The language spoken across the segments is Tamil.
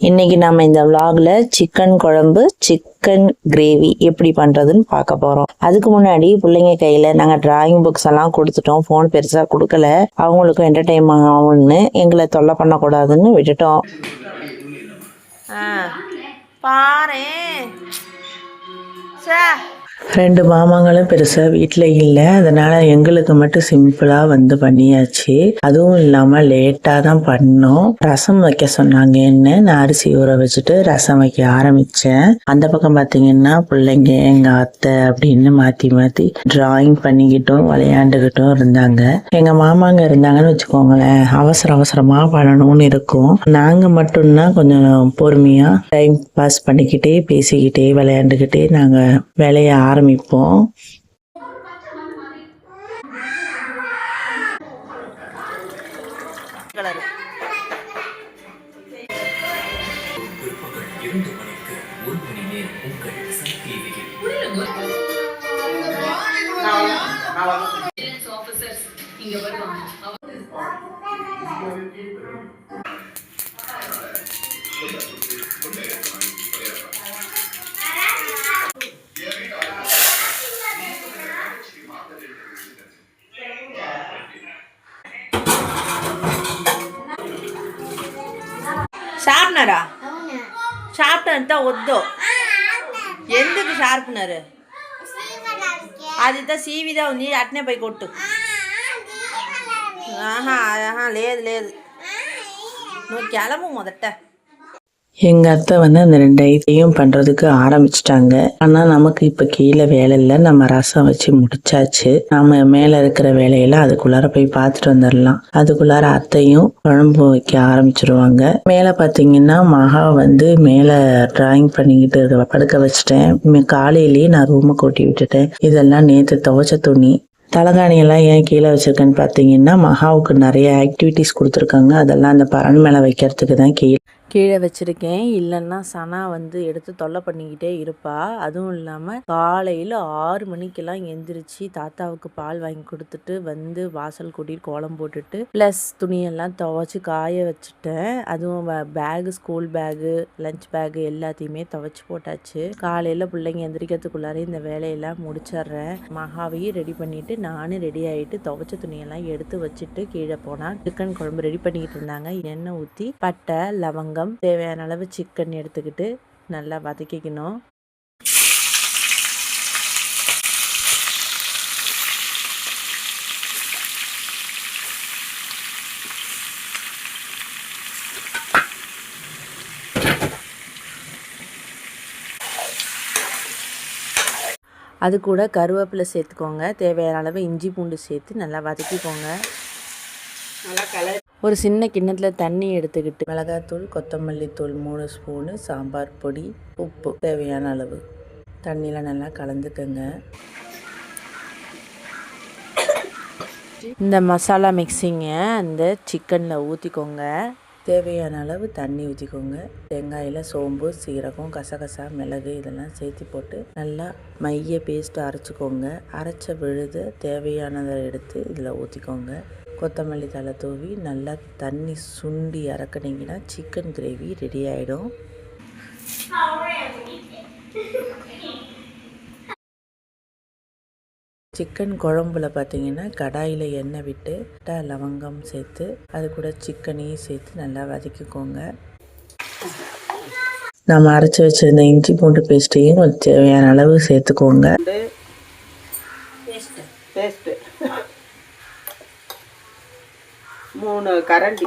இன்னைக்கு நம்ம இந்த vlogல சிக்கன் குழம்பு சிக்கன் கிரேவி எப்படி பண்றதுன்னு பார்க்க போறோம். அதுக்கு முன்னாடி பிள்ளைங்க கையில நாங்க டிராயிங் புக்ஸ் எல்லாம் கொடுத்துட்டோம். போன் பெருசா கொடுக்கல, அவங்களுக்கும் என்டர்டைன் ஆகும்னு எங்களை தொல்லை பண்ணக்கூடாதுன்னு விட்டுட்டோம். பாரு, ரெண்டு மாமாங்களும் பெருசா வீட்டில் இல்லை, அதனால எங்களுக்கு மட்டும் சிம்பிளா பண்ணியாச்சு. அதுவும் இல்லாம லேட்டா தான் பண்ணோம். ரசம் வைக்க சொன்னாங்க, என்ன நான் அரிசி ஊற வச்சுட்டு ரசம் வைக்க ஆரம்பிச்சேன். அந்த பக்கம் பாத்தீங்கன்னா பிள்ளைங்க எங்க அத்தை அப்படின்னு மாத்தி மாத்தி டிராயிங் பண்ணிக்கிட்டும் விளையாண்டுகிட்டும் இருந்தாங்க. எங்க மாமாங்க இருந்தாங்கன்னு வச்சுக்கோங்களேன், அவசரமா பண்ணணும்னு இருக்கும். நாங்க மட்டும்தான் கொஞ்சம் பொறுமையா டைம் பாஸ் பண்ணிக்கிட்டே பேசிக்கிட்டே விளையாண்டுக்கிட்டே நாங்க வேலையை ஆரம்பிப்போம். షార్ప్నరా షార్ప్నర్ అంతా వద్దు, ఎందుకు షార్ప్నర్? అది సీవిదా ఉంది, అట్నే పోయి కొట్టు. లేదు లేదు, నువ్వు కెలము మొదట. எங்க அத்தை அந்த ரெண்டு ஐட்டையும் பண்றதுக்கு ஆரம்பிச்சிட்டாங்க. ஆனா நமக்கு இப்ப கீழே வேலை இல்லை, நம்ம ரசம் வச்சு முடிச்சாச்சு. நம்ம மேல இருக்கிற வேலையெல்லாம் அதுக்குள்ளார போய் பார்த்துட்டு வந்துடலாம். அதுக்குள்ளார அத்தையும் குழம்பு வைக்க ஆரம்பிச்சிருவாங்க. மேல பாத்தீங்கன்னா மகா மேல டிராயிங் பண்ணிக்கிட்டு படுக்க வச்சுட்டேன். காலையிலேயே நான் ரூமை கொட்டி விட்டுட்டேன். இதெல்லாம் நேத்து துவைச்ச துணி. தலகாணியெல்லாம் ஏன் கீழே வச்சிருக்கேன்னு பார்த்தீங்கன்னா, மகாவுக்கு நிறைய ஆக்டிவிட்டிஸ் கொடுத்துருக்காங்க. அதெல்லாம் அந்த பரண் மேலே வைக்கிறதுக்கு தான் கீழே வச்சுருக்கேன். இல்லைன்னா சனா எடுத்து தொல்லை பண்ணிக்கிட்டே இருப்பா. அதுவும் இல்லாமல் காலையில் 6 மணிக்கெல்லாம் எந்திரிச்சு தாத்தாவுக்கு பால் வாங்கி கொடுத்துட்டு வாசல் கூட்டிட்டு கோலம் போட்டுட்டு ப்ளஸ் துணியெல்லாம் துவைச்சி காய வச்சுட்டேன். அதுவும் bag, school bag, lunch bag எல்லாத்தையுமே துவைச்சி போட்டாச்சு. காலையில் பிள்ளைங்க எந்திரிக்கிறதுக்குள்ளாரே இந்த வேலையெல்லாம் முடிச்சிட்றேன். மகாவையும் ரெடி பண்ணிவிட்டு நானும் ரெடி ஆகிட்டு துவைச்ச துணியெல்லாம் எடுத்து வச்சுட்டு கீழே போனால் சிக்கன் குழம்பு ரெடி பண்ணிக்கிட்டு இருந்தாங்க. எண்ணெய் ஊற்றி பட்டை, லவங்கம், தேவையான அளவு சிக்கன் எடுத்துக்கிட்டு நல்லா வதக்கிக்கணும். அது கூட கருவேப்பிலை சேர்த்துக்கோங்க. தேவையான அளவு இஞ்சி பூண்டு சேர்த்து நல்லா வதக்கிக்கோங்க. நல்லா கலர் ஒரு சின்ன கிண்ணத்தில் தண்ணி எடுத்துக்கிட்டு மிளகாத்தூள், கொத்தமல்லி தூள் 3 ஸ்பூனு, சாம்பார் பொடி, உப்பு தேவையான அளவு தண்ணியில் நல்லா கலந்துக்கங்க. இந்த மசாலா மிக்சிங்கை அந்த சிக்கனில் ஊற்றிக்கோங்க. தேவையான அளவு தண்ணி ஊற்றிக்கோங்க. வெங்காயில் சோம்பு, சீரகம், கசகசா, மிளகு இதெல்லாம் சேர்த்து போட்டு நல்லா மைய பேஸ்ட்டு அரைச்சிக்கோங்க. அரைச்ச விழுது தேவையானதை எடுத்து இதில் ஊற்றிக்கோங்க. கொத்தமல்லி தழை தூவி நல்லா தண்ணி சுண்டி இறக்குனீங்கன்னா சிக்கன் கிரேவி ரெடி ஆகிடும். சிக்கன் குழம்புல பார்த்தீங்கன்னா கடாயில் எண்ணெய் விட்டு லவங்கம் சேர்த்து அது கூட சிக்கனையும் சேர்த்து நல்லா வதக்கிக்கோங்க. நம்ம அரைச்சி வச்சிருந்த இஞ்சி பூண்டு பேஸ்ட்டையும் தேவையான அளவு சேர்த்துக்கோங்க. பேஸ்ட்டு 3 கரண்டி.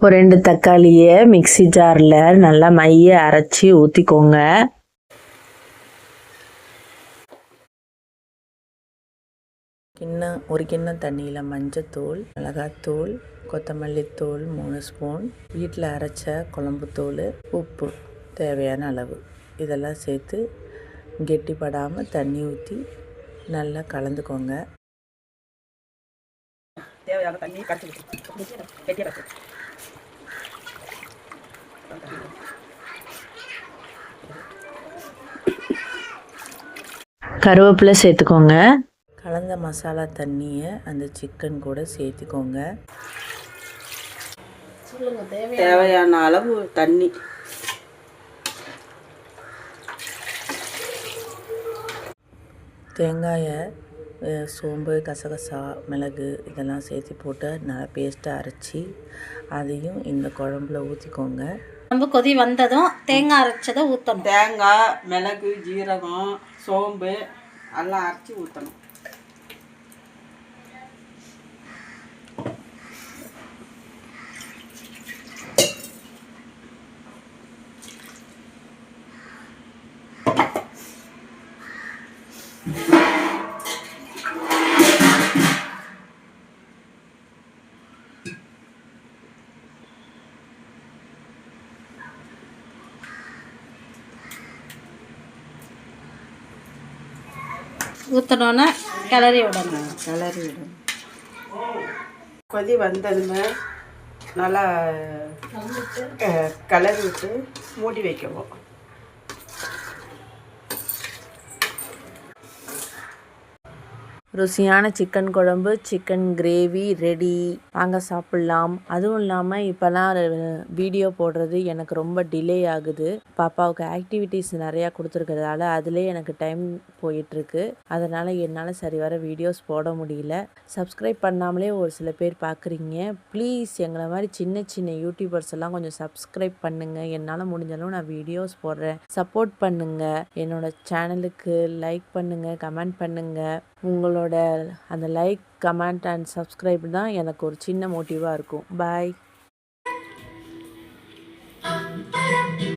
ஒரு 2 தக்காளியை மிக்சி ஜாரில் நல்லா மைய அரைச்சி ஊற்றிக்கோங்க. ஒரு கிண்ணம் தண்ணியில் மஞ்சத்தூள், மிளகாத்தூள், கொத்தமல்லி தூள் 3 ஸ்பூன், வீட்டில் அரைச்ச குழம்புத்தூள், உப்பு தேவையான அளவு இதெல்லாம் சேர்த்து கெட்டிப்படாமல் தண்ணி ஊற்றி நல்லா கலந்துக்கோங்க. தேவையான தண்ணி கரைச்சி கருவேப்பிலை சேர்த்துக்கோங்க. கலந்த மசாலா தண்ணியை அந்த சிக்கன் கூட சேர்த்துக்கோங்க. தேவையான அளவு தண்ணி. தேங்காயை சோம்பு, கசகசா, மிளகு இதெல்லாம் சேர்த்து போட்டு நல்லா பேஸ்ட்டாக அரைச்சி அதையும் இந்த குழம்புல ஊற்றிக்கோங்க. குழம்பு கொதி வந்ததும் தேங்காய் அரைச்சதை ஊற்றணும். தேங்காய், மிளகு, ஜீரகம், சோம்பு எல்லாம் அரைச்சி ஊற்றணும். ஊற்றினோன்னா கிளறி விடணும். கொதி வந்ததுமே நல்லா கிளறி விட்டு மூடி வைக்கவும். ருசியான சிக்கன் குழம்பு, சிக்கன் கிரேவி ரெடி. வாங்க சாப்பிட்லாம். அதுவும் இல்லாமல் இப்போலாம் வீடியோ போடுறது எனக்கு ரொம்ப டிலே ஆகுது. பாப்பாவுக்கு ஆக்டிவிட்டீஸ் நிறையா கொடுத்துருக்கிறதால அதிலே எனக்கு டைம் போயிட்டுருக்கு. அதனால் என்னால் சரி வர வீடியோஸ் போட முடியல. சப்ஸ்கிரைப் பண்ணாமலே ஒரு சில பேர் பார்க்குறீங்க. ப்ளீஸ் எங்களை மாதிரி சின்ன சின்ன யூடியூபர்ஸ் எல்லாம் கொஞ்சம் சப்ஸ்கிரைப் பண்ணுங்கள். என்னால் முடிஞ்சளவு நான் வீடியோஸ் போடுறேன். சப்போர்ட் பண்ணுங்கள். என்னோட சேனலுக்கு லைக் பண்ணுங்கள், கமெண்ட் பண்ணுங்கள். உங்களோட அந்த லைக், கமெண்ட் அண்ட் சப்ஸ்கிரைப் தான் எனக்கு ஒரு சின்ன மோட்டிவாக இருக்கும். பாய்.